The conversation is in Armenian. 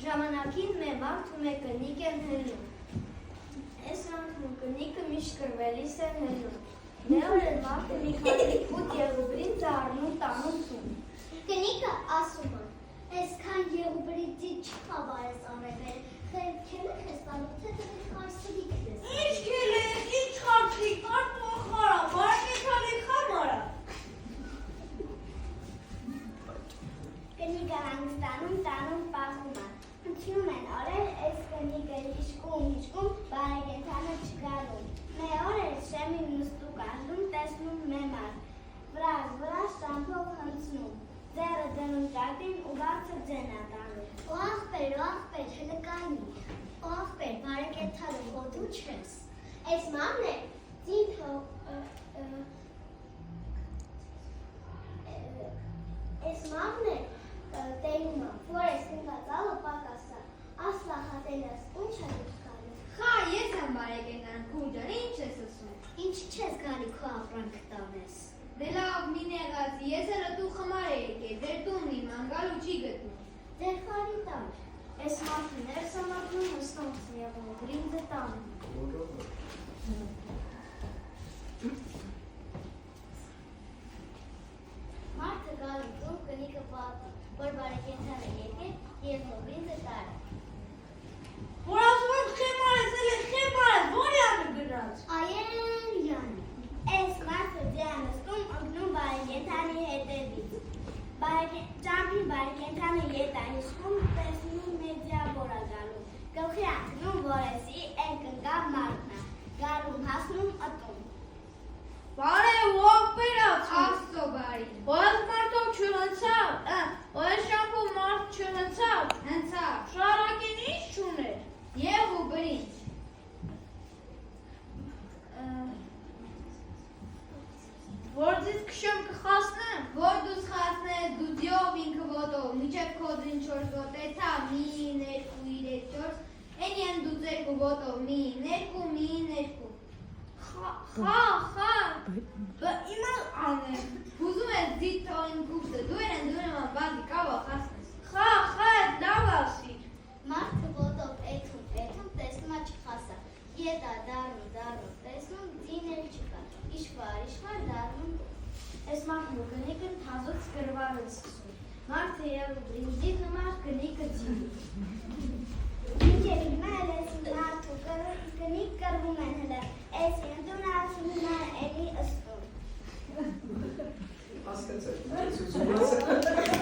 Ժամանակին մեմարդ ու մեկնիկ են հելնում։ Ես անդում կնիկը միշտ կրվելիս են հելնում։ Նեոր են մարդը մի խալիկ ուտ եղուբրին ծարնում տանում ծում։ Կնիկը ասում է, այսքան եղուբրիցի չխավար ես արևել, քելեք ես տալու, թե դրեք կարսրիք ես։ Ինչ քելեք, ինչ խարսրիք, արդու խարա, բարակեթալեք համարա։ Կնիկը հանգստանում տանում պախում է։ Հնչում են օրեր, այս կնիկը հիշկում, բարեկեթանը չգալում։ Մե օրեր շեմին նստու կաժում, տեսնում մեմար, վրազ շամփով հնցնում, ձերը դնում կատին ու բարձր ձենա տանում։ Ու աղբեր, հելը կանի, ու աղբեր, բարեկեթանը հոտու չես։ Այս մամն է, տենում է, որ ես կնկած ալը պակասա, ասլա խատելաս, ունչ է դուք գալու։ Խա, ես եմ բարեկետան, կուջան, ինչ ես ասում։ Ինչ չես գալի քո ապրանք տանես։ Դե լավ, մին եղացի, ես էլ դու խմար է եկել, ձեր տունն իմ անգալու չի գտնում։ Ձեր խարի տան։ Ես մարդը ներս ամակնում հստանց եղում, գրինձը տանում։ Մարդը գալու տուն կնիկը պատի, որ բարեկեթանը եկել և հոբրինձը տարը։ Որ ասում եմ խեմար ես, էլ խեմար ես, որ յանը գնաց։ Այեն յանի, այս մարդը ձյան ստում ընգնում բարեկեթանի հետևից։ Ճամփի բարեկեթանը ետ այշկում, տեսնում մեդյա բորա գալու։ Գլխի անգնում որեսի են կնկավ մարդնա, գալում հասնում ըտում։ Բարև ողբերած, Աստո բարի։ Ոյս մարդով չհնցավ, ոյս շամփով մարդ չհնցավ, Հնցավ, շարակին ինչ չուներ։ և ու բրինչ։ Որ ձեզ քշեմ կխասնեմ, Որ դուս խասնես, դու ձյով ինքը ոտով, միջև կոդրին չորս ոտեցա, մին, երկու, իրեք, չորս, են են դու ձերկու ոտով, մին, երկու, խա, իմա անեմ, Ուզում ես դիտ թողին կուպսը, դու են դուրեմ բազի կավա խասնես։ խա, էդ լավ ասիր։ Մարդը ոտով էթում, տեսնում է չխասա, ետա դարում, տեսնում ձիներ չկա, իշվար, դարում Ես մարդն ու կնիկը թազոց կրվար են սկսում։ Մարդը և ու բրինձի համար կնիկը ձինի։ Մինչև հիմա էլ ես մարդու կնիկ կրվում են հլը, այս ենտուն ասում են էլի ըստում։ Հասկացեք,